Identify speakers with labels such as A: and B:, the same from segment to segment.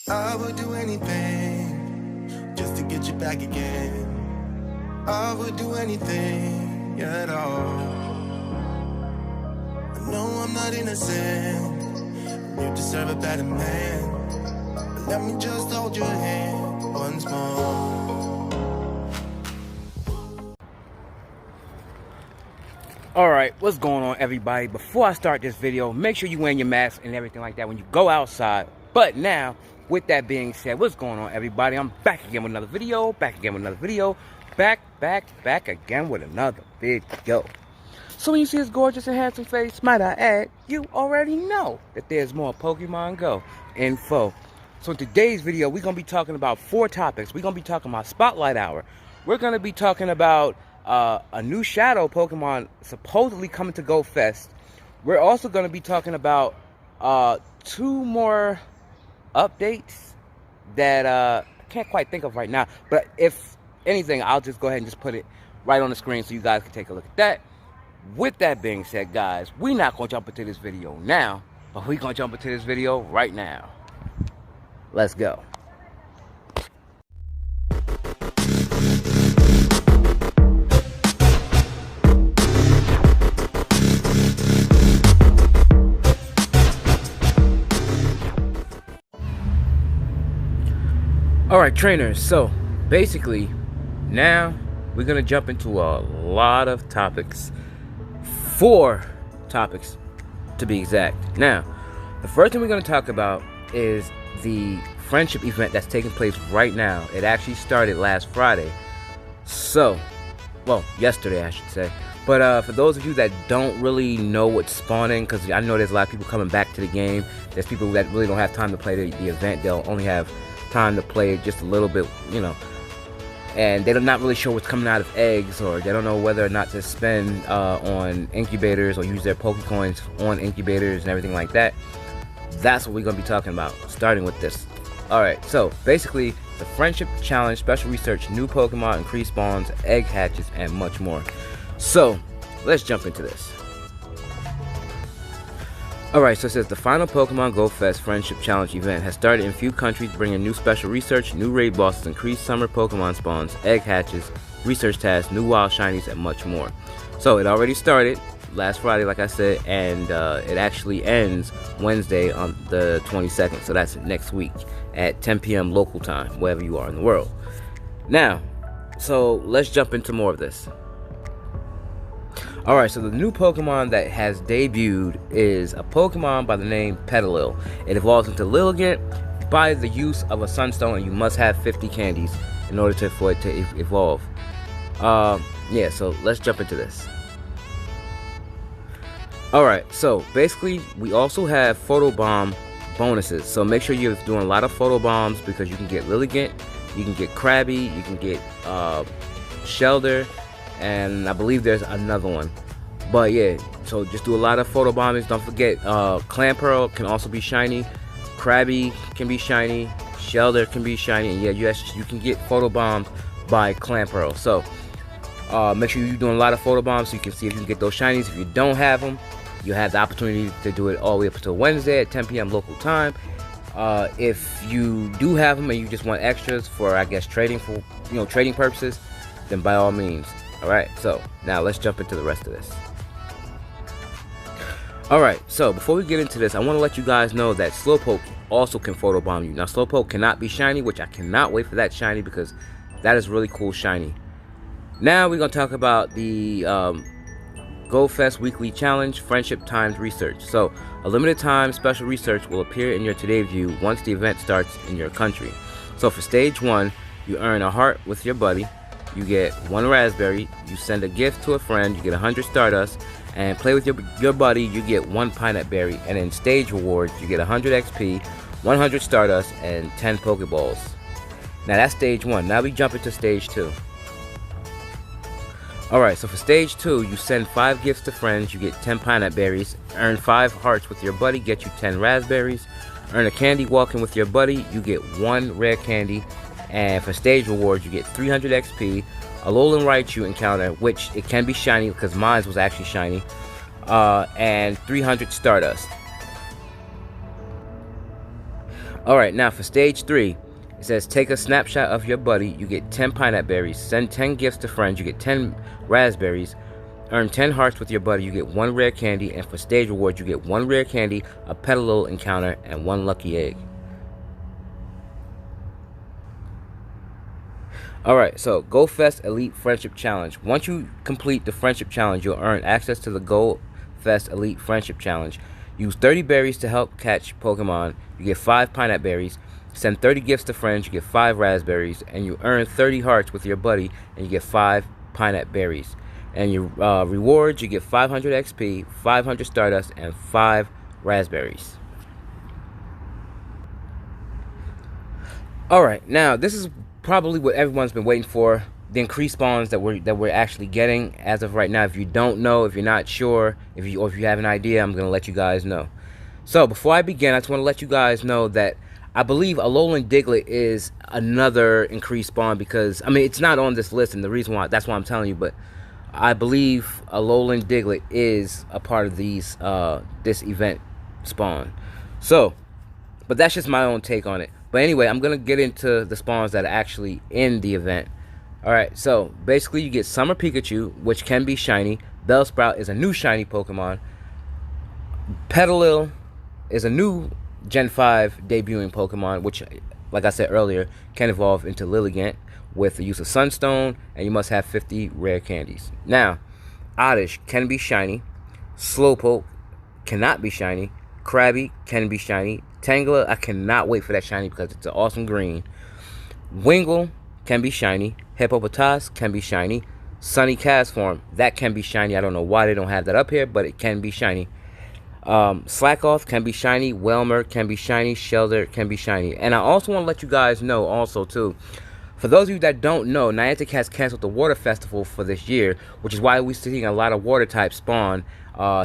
A: I would do anything just to get you back again. I would do anything at all. I know I'm not innocent. You deserve a better man. But let me just hold your hand once more.
B: Alright, what's going on, everybody? Before I start this video, make sure you wear your mask and everything like that when you go outside. But now, with that being said, what's going on, everybody? I'm back again with another video, back again with another video, back again with another video. So when you see this gorgeous and handsome face, might I add, you already know that there's more Pokemon Go info. So in today's video, we're going to be talking about 4 topics. We're going to be talking about Spotlight Hour. We're going to be talking about a new shadow Pokemon supposedly coming to Go Fest. We're also going to be talking about 2 more updates that I can't quite think of right now. But if anything, I'll just go ahead and just put it right on the screen so you guys can take a look at that. With that being said, guys, we're not going to jump into this video now, but we're going to jump into this video right now. Let's go. Alright, trainers, so basically now we're going to jump into a lot of topics. 4 topics to be exact. Now, the first thing we're going to talk about is the friendship event that's taking place right now. It actually started last Friday. So, well, yesterday I should say. But for those of you that don't really know what's spawning, because I know there's a lot of people coming back to the game. There's people that really don't have time to play the event. They'll only have time to play just a little bit, you know, and they're not really sure what's coming out of eggs, or they don't know whether or not to spend on incubators or use their Pokecoins on incubators and everything like that. That's what we're going to be talking about, starting with this. Alright, so basically the Friendship Challenge, special research, new Pokemon, increased spawns, egg hatches, and much more. So let's jump into this. Alright, so it says the final Pokemon Go Fest Friendship Challenge event has started in a few countries, bringing new special research, new raid bosses, increased summer Pokemon spawns, egg hatches, research tasks, new wild shinies, and much more. So it already started last Friday, like I said, and it actually ends Wednesday on the 22nd. So that's next week at 10 p.m. local time, wherever you are in the world. Now, so let's jump into more of this. Alright, so the new Pokemon that has debuted is a Pokemon by the name Petalil. It evolves into Lilligant by the use of a Sunstone, and you must have 50 candies in order for it to evolve. Yeah, so let's jump into this. Alright, so basically we also have Photobomb bonuses. So make sure you're doing a lot of Photobombs, because you can get Lilligant, you can get Krabby, you can get Shelder, and I believe there's another one. But yeah, so just do a lot of photobombings. Don't forget, Clamperl can also be shiny, Krabby can be shiny, Shelder can be shiny, and yeah, you can get photobombed by Clamperl. So make sure you're doing a lot of photobombs so you can see if you can get those shinies. If you don't have them, you have the opportunity to do it all the way up until Wednesday at 10 p.m. local time. If you do have them and you just want extras for, I guess, trading purposes, then by all means. Alright, so now let's jump into the rest of this. Alright, so before we get into this, I want to let you guys know that Slowpoke also can photobomb you. Now, Slowpoke cannot be shiny, which I cannot wait for that shiny, because that is really cool shiny. Now we're going to talk about the Go Fest Weekly Challenge Friendship Times Research. So a limited time special research will appear in your Today View once the event starts in your country. So for stage 1, you earn a heart with your buddy. You get 1 raspberry, you send a gift to a friend, you get 100 Stardust, and play with your buddy, you get 1 Pineapple Berry, and in stage rewards, you get 100 XP, 100 Stardust, and 10 Pokeballs. Now that's stage 1. Now we jump into stage 2. Alright, so for stage 2, you send 5 gifts to friends, you get 10 Pineapple Berries, earn 5 hearts with your buddy, get you 10 raspberries, earn a candy walking with your buddy, you get 1 rare candy, and for stage rewards, you get 300 XP, a Alolan Raichu encounter, which it can be shiny because mine was actually shiny, and 300 Stardust. Alright, now for stage 3, it says take a snapshot of your buddy, you get 10 pineapple berries. Send 10 gifts to friends, you get 10 raspberries. Earn 10 hearts with your buddy, you get 1 rare candy. And for stage rewards, you get 1 rare candy, a petalil encounter, and 1 lucky egg. Alright, so Go Fest Elite Friendship Challenge. Once you complete the Friendship Challenge, you'll earn access to the Go Fest Elite Friendship Challenge. Use 30 berries to help catch Pokemon. You get 5 pineapple berries. Send 30 gifts to friends. You get 5 raspberries. And you earn 30 hearts with your buddy. And you get 5 pineapple berries. And your rewards, you get 500 XP, 500 Stardust, and 5 raspberries. Alright, now this is probably what everyone's been waiting for, the increased spawns that we're actually getting as of right now. If you don't know, if you're not sure, if you have an idea, I'm gonna let you guys know. So before I begin, I just want to let you guys know that I believe Alolan Diglett is another increased spawn, because I mean it's not on this list, and the reason why, that's why I'm telling you, but I believe Alolan Diglett is a part of these this event spawn. So, but that's just my own take on it. But anyway, I'm going to get into the spawns that are actually in the event. Alright, so basically you get Summer Pikachu, which can be shiny. Bellsprout is a new shiny Pokemon. Petalil is a new Gen 5 debuting Pokemon, which, like I said earlier, can evolve into Lilligant with the use of Sunstone, and you must have 50 rare candies. Now, Oddish can be shiny. Slowpoke cannot be shiny. Krabby can be shiny. Tangela, I cannot wait for that shiny because it's an awesome green. Wingull can be shiny. Hippopotas can be shiny. Sunny Castform, that can be shiny. I don't know why they don't have that up here, but it can be shiny. Slackoth can be shiny. Welmer can be shiny. Shelder can be shiny. And I also want to let you guys know also too, for those of you that don't know, Niantic has canceled the Water Festival for this year, which is why we're seeing a lot of water type spawn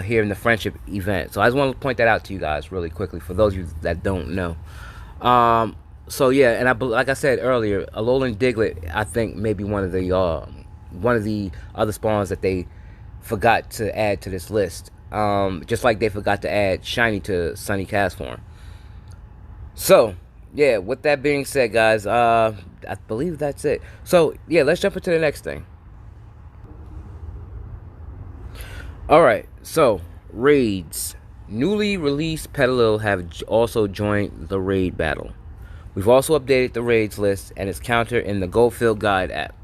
B: here in the Friendship event. So I just want to point that out to you guys really quickly for those of you that don't know. So yeah, and like I said earlier, Alolan Diglett, I think maybe one of the other spawns that they forgot to add to this list. Just like they forgot to add shiny to Sunny Castform. So yeah, with that being said, guys, I believe that's it. So yeah, let's jump into the next thing. Alright, so raids. Newly released Petalil have also joined the raid battle. We've also updated the raids list and its counter in the Go Field Guide app.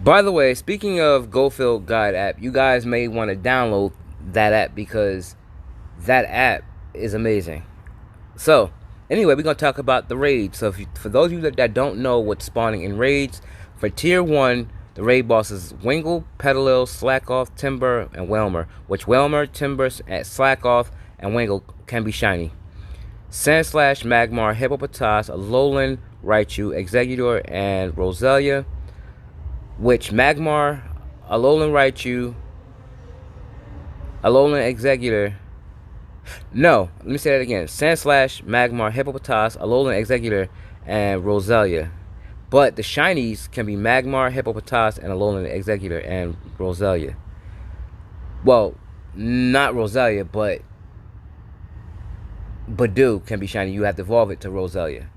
B: By the way, speaking of Go Field Guide app, you guys may want to download that app because that app is amazing. So anyway, we're going to talk about the raids. So for those of you that don't know what's spawning in raids, for tier 1, the raid bosses Wingull, Petalil, Slackoth, Timber, and Welmer. Which Welmer, Timber, Slackoth, and Wingull can be shiny. Sandslash, Magmar, Hippopotas, Alolan, Raichu, Exeggutor, and Roselia. Which Magmar, Alolan Raichu, Alolan Exeggutor. No, let me say that again. Sandslash, Magmar, Hippopotas, Alolan Exeggutor, and Roselia. But the shinies can be Magmar, Hippopotas, and Alolan Exeggutor, and Roselia. Well, not Roselia, but Badoo can be shiny. You have to evolve it to Roselia.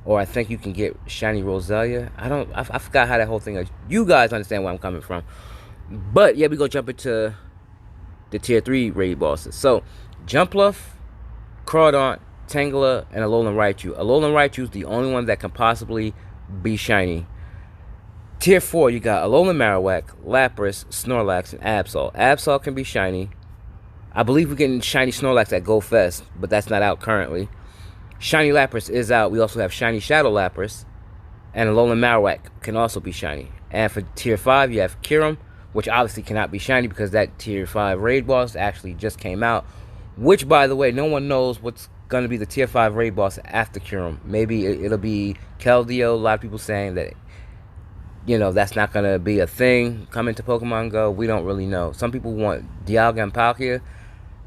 B: Or I think you can get shiny Roselia. I forgot how that whole thing is. You guys understand where I'm coming from. But yeah, we go jump into the tier 3 raid bosses. So, Jumpluff, Crawdaunt, Tangela, and Alolan Raichu. Alolan Raichu is the only one that can possibly be shiny. Tier 4, you got Alolan Marowak, Lapras, Snorlax, and Absol. Absol can be shiny. I believe we're getting shiny Snorlax at Go Fest, but that's not out currently. Shiny Lapras is out. We also have shiny Shadow Lapras, and Alolan Marowak can also be shiny. And for tier 5, you have Kyurem, which obviously cannot be shiny because that tier 5 raid boss actually just came out. Which, by the way, no one knows what's going to be the tier 5 raid boss after Kyurem. Maybe it'll be Keldeo. A lot of people saying that, you know, that's not going to be a thing coming to Pokemon Go. We don't really know. Some people want Dialga and Palkia.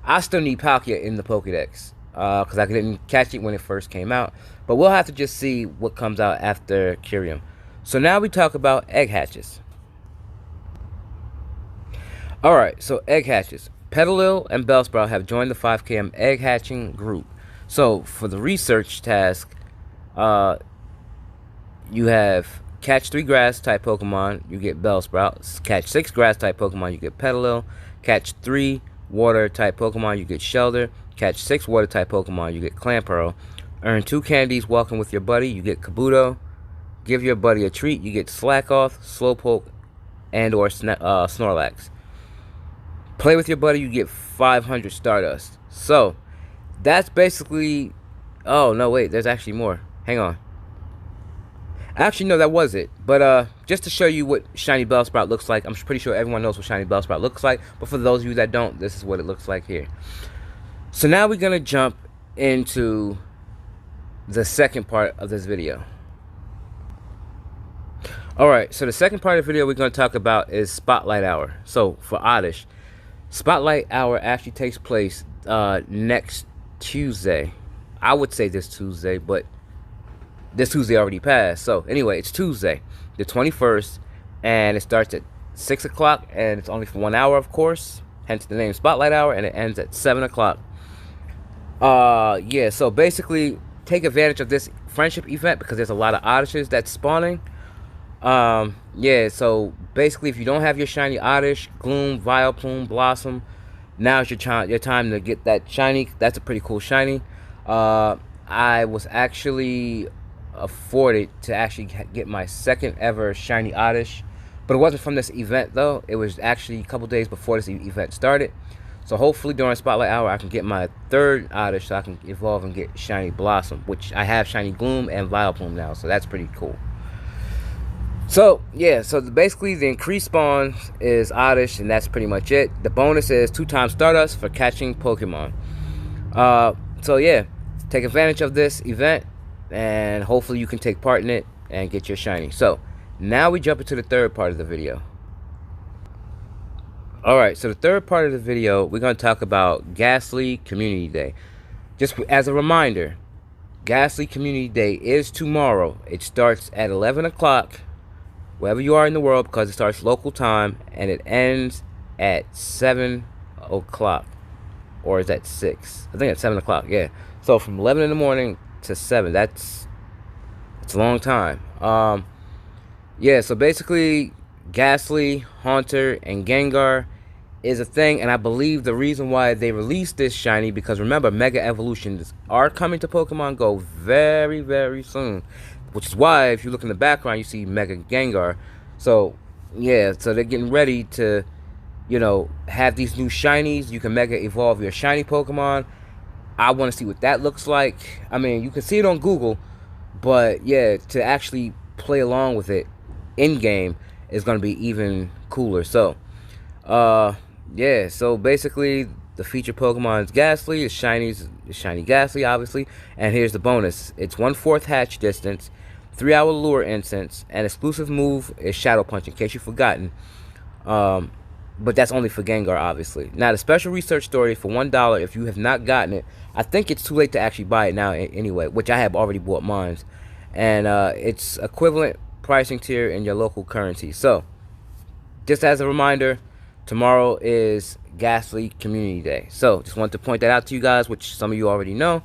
B: I still need Palkia in the Pokedex because I didn't catch it when it first came out. But we'll have to just see what comes out after Kyurem. So now we talk about egg hatches. Alright, so egg hatches. Petalil and Bellsprout have joined the 5km egg hatching group. So for the research task, you have catch 3 grass type Pokemon, you get Bellsprout. Catch 6 grass type Pokemon, you get Petalil. Catch 3 water type Pokemon, you get Shelter. Catch 6 water type Pokemon, you get Clamperl. Earn 2 candies walking with your buddy, you get Kabuto. Give your buddy a treat, you get Slackoth, Slowpoke, and or Snorlax. Play with your buddy, you get 500 Stardust. So that's basically... Oh no, wait, there's actually more. Hang on. Actually, no, that was it. But just to show you what Shiny Bellsprout looks like, I'm pretty sure everyone knows what Shiny Bellsprout looks like. But for those of you that don't, this is what it looks like here. So now we're going to jump into the second part of this video. Alright, so the second part of the video we're going to talk about is Spotlight Hour. So for Oddish, Spotlight Hour actually takes place next Tuesday. I would say this Tuesday, but this Tuesday already passed. So anyway, it's Tuesday, the 21st, and it starts at 6 o'clock, and it's only for 1 hour, of course. Hence the name Spotlight Hour, and it ends at 7 o'clock. Yeah, so basically, take advantage of this friendship event because there's a lot of Oddishes that's spawning. Yeah, so basically, if you don't have your shiny Oddish, Gloom, Vileplume, Blossom, now's your time to get that shiny. That's a pretty cool shiny. I was actually afforded to actually get my second ever shiny Oddish, but it wasn't from this event though. It was actually a couple days before this event started. So hopefully during Spotlight Hour I can get my third Oddish so I can evolve and get shiny Blossom, which I have shiny Gloom and Vileplume now, so that's pretty cool. So yeah, so basically the increased spawn is Oddish, and that's pretty much it. The bonus is 2 times Stardust for catching Pokemon. So yeah, take advantage of this event, and hopefully you can take part in it and get your shiny. So now we jump into the third part of the video. Alright, so the third part of the video, we're going to talk about Gastly Community Day. Just as a reminder, Gastly Community Day is tomorrow. It starts at 11 o'clock, wherever you are in the world, because it starts local time, and it ends at 7 o'clock. Or is that 6? I think it's 7 o'clock, yeah. So from 11 in the morning to 7, it's a long time. Yeah, so basically, Gastly, Haunter, and Gengar is a thing, and I believe the reason why they released this shiny, because remember, Mega Evolutions are coming to Pokemon Go very, very soon, which is why if you look in the background, you see Mega Gengar. So yeah, so they're getting ready to, you know, have these new shinies. You can Mega Evolve your shiny Pokemon. I want to see what that looks like. I mean, you can see it on Google, but yeah, to actually play along with it in game is going to be even cooler. So yeah, so basically the featured Pokemon is Gastly, the shiny Gastly obviously, and here's the bonus. It's 1/4 hatch distance, 3-hour lure incense, and exclusive move is Shadow Punch, in case you've forgotten. But that's only for Gengar, obviously. Now, the special research story for $1, if you have not gotten it, I think it's too late to actually buy it now anyway, which I have already bought mine. And it's equivalent pricing tier in your local currency. So, just as a reminder, tomorrow is Gastly Community Day. So, just want to point that out to you guys, which some of you already know.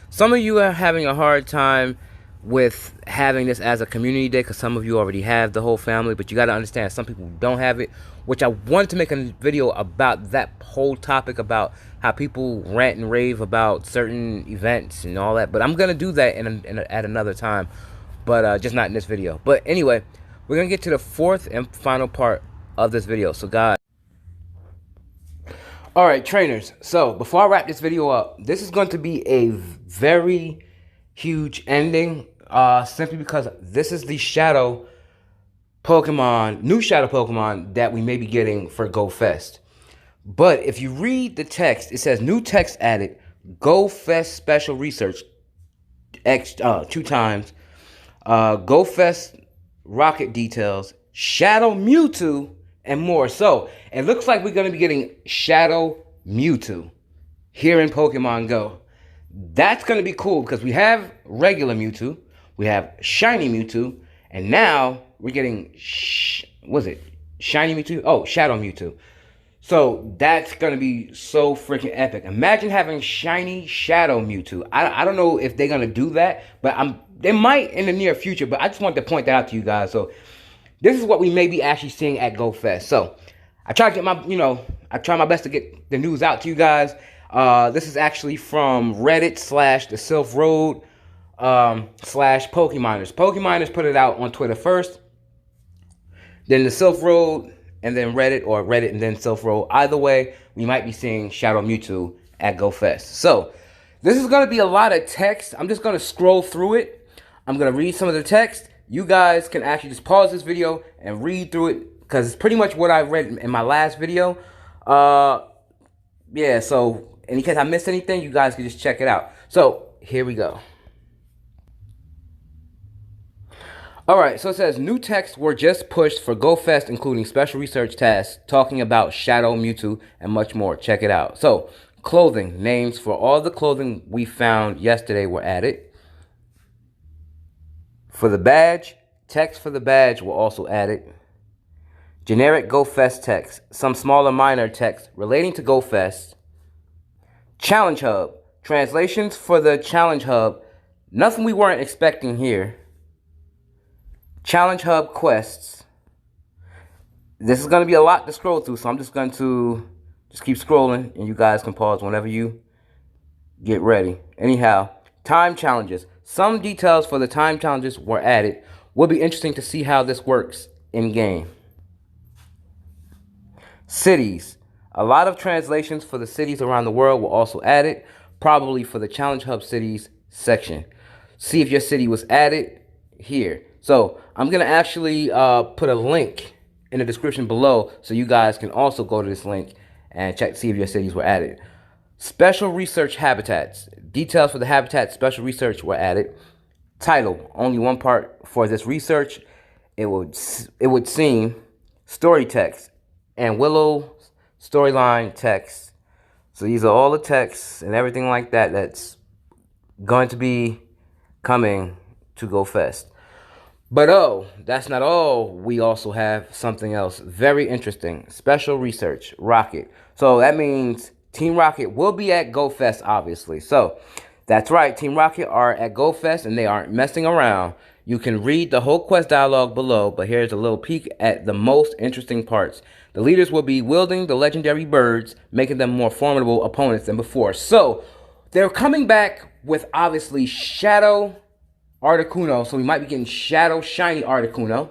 B: Some of you are having a hard time with having this as a community day because some of you already have the whole family, but you got to understand some people don't have it, which I wanted to make a video about that whole topic, about how people rant and rave about certain events and all that, but I'm gonna do that at another time, but just not in this video. But anyway, we're gonna get to the fourth and final part of this video. So guys, all right, trainers, so before I wrap this video up, this is going to be a very huge ending, simply because this is the shadow Pokemon, new shadow Pokemon that we may be getting for Go Fest. But if you read the text, it says new text added, Go Fest special research, 2 times, Go Fest rocket details, Shadow Mewtwo, and more. So it looks like we're going to be getting Shadow Mewtwo here in Pokemon Go. That's going to be cool because we have regular Mewtwo, we have shiny Mewtwo, and now we're getting, shiny Mewtwo? Oh, Shadow Mewtwo. So that's gonna be so freaking epic. Imagine having shiny Shadow Mewtwo. I don't know if they're gonna do that, but they might in the near future. But I just wanted to point that out to you guys. So this is what we may be actually seeing at GoFest. So I try to get my, I try my best to get the news out to you guys. This is actually from Reddit / the Silph Road / Pokemoners. Pokemoners put it out on Twitter first, then the Silph Road, and then Reddit, or Reddit and then Silph Road. Either way, we might be seeing Shadow Mewtwo at GoFest. So this is going to be a lot of text. I'm just going to scroll through it. I'm going to read some of the text. You guys can actually just pause this video and read through it, because it's pretty much what I read in my last video. Yeah, so in case I missed anything, you guys can just check it out. So here we go. Alright, so it says, new texts were just pushed for GoFest, including special research tasks talking about Shadow Mewtwo and much more. Check it out. So, clothing. Names for all the clothing we found yesterday were added. For the badge, text for the badge were also added. Generic GoFest text. Some smaller minor text relating to GoFest. Challenge Hub. Translations for the Challenge Hub. Nothing we weren't expecting here. Challenge Hub quests. This is going to be a lot to scroll through, so I'm just going to keep scrolling, and you guys can pause whenever you get ready. Anyhow, time challenges. Some details for the time challenges were added. Will be interesting to see how this works in game. Cities. A lot of translations for the cities around the world were also added, probably for the Challenge Hub cities section. See if your city was added here. So I'm going to actually put a link in the description below, so you guys can also go to this link and check to see if your cities were added. Special research habitats. Details for the habitat special research were added. Title. Only one part for this research. It would seem. Story text. And Willow storyline text. So these are all the texts and everything like that that's going to be coming to GoFest. But oh, that's not all. We also have something else very interesting. Special research, Rocket. So that means Team Rocket will be at GoFest, obviously. So that's right, Team Rocket are at GoFest, and they aren't messing around. You can read the whole quest dialogue below, but here's a little peek at the most interesting parts. The leaders will be wielding the legendary birds, making them more formidable opponents than before. So they're coming back with, obviously, Shadow Articuno, so we might be getting Shadow Shiny Articuno,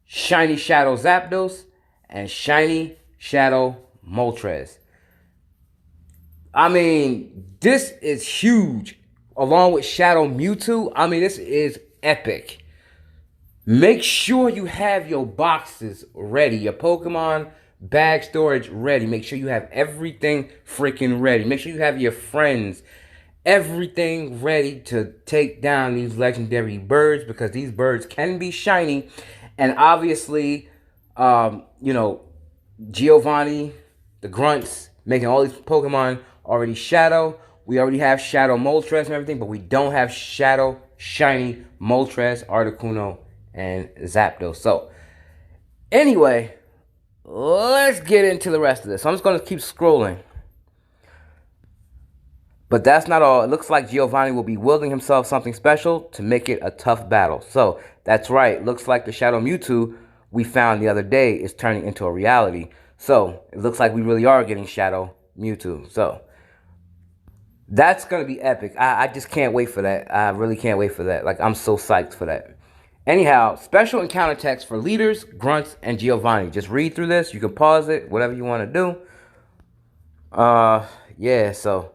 B: Shiny Shadow Zapdos, and Shiny Shadow Moltres. I mean, this is huge. Along with Shadow Mewtwo, I mean, this is epic. Make sure you have your boxes ready, your Pokemon bag storage ready. Make sure you have everything freaking ready. Make sure you have your friends, everything ready to take down these legendary birds, because these birds can be shiny. And obviously, Giovanni, the grunts, making all these Pokemon already Shadow. We already have Shadow Moltres and everything, but we don't have Shadow Shiny Moltres, Articuno, and Zapdos. So, anyway, let's get into the rest of this. So I'm just going to keep scrolling. But that's not all. It looks like Giovanni will be wielding himself something special to make it a tough battle. So, that's right. Looks like the Shadow Mewtwo we found the other day is turning into a reality. So, it looks like we really are getting Shadow Mewtwo. So, that's going to be epic. I just can't wait for that. I really can't wait for that. Like, I'm so psyched for that. Anyhow, special encounter text for leaders, grunts, and Giovanni. Just read through this. You can pause it, whatever you want to do. Yeah, so.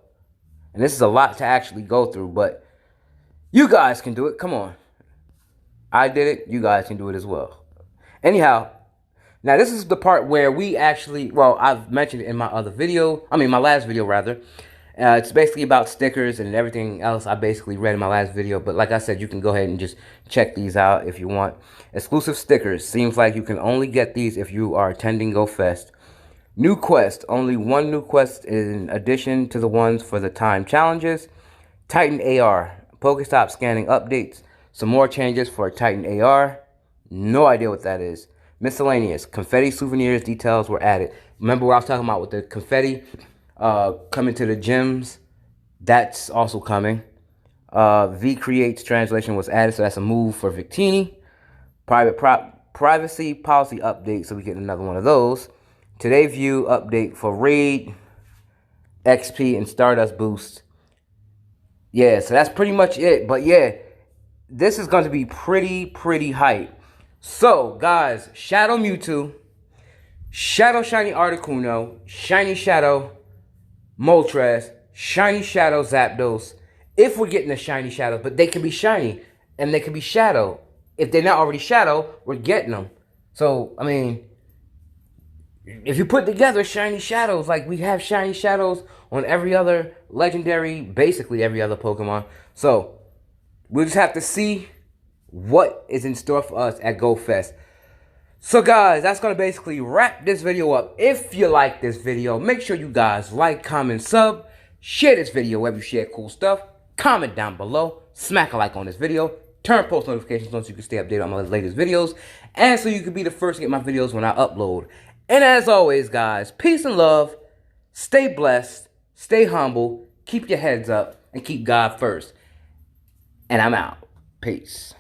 B: And this is a lot to actually go through, but you guys can do it. Come on. I did it. You guys can do it as well. Anyhow, now this is the part where we actually, well, I've mentioned it in my other video. I mean, my last video, rather. It's basically about stickers and everything else I basically read in my last video. But like I said, you can go ahead and just check these out if you want. Exclusive stickers. Seems like you can only get these if you are attending GoFest. New quest. Only one new quest in addition to the ones for the time challenges. Titan AR. Pokestop scanning updates. Some more changes for Titan AR. No idea what that is. Miscellaneous. Confetti souvenirs details were added. Remember what I was talking about with the confetti coming to the gyms? That's also coming. V Creates translation was added, so that's a move for Victini. Privacy policy update, so we get another one of those. Today view update for Raid, XP, and Stardust Boost. Yeah, so that's pretty much it. But yeah, this is going to be pretty hype. So, guys, Shadow Mewtwo, Shadow Shiny Articuno, Shiny Shadow Moltres, Shiny Shadow Zapdos. If we're getting the Shiny Shadows, but they can be Shiny, and they can be Shadow. If they're not already Shadow, we're getting them. So, I mean, if you put together Shiny Shadows, like we have Shiny Shadows on every other legendary, basically every other Pokemon. So, we'll just have to see what is in store for us at GoFest. So guys, that's going to basically wrap this video up. If you like this video, make sure you guys like, comment, sub, share this video wherever you share cool stuff. Comment down below, smack a like on this video, turn post notifications on so you can stay updated on my latest videos, and so you can be the first to get my videos when I upload. And as always, guys, peace and love, stay blessed, stay humble, keep your heads up, and keep God first. And I'm out. Peace.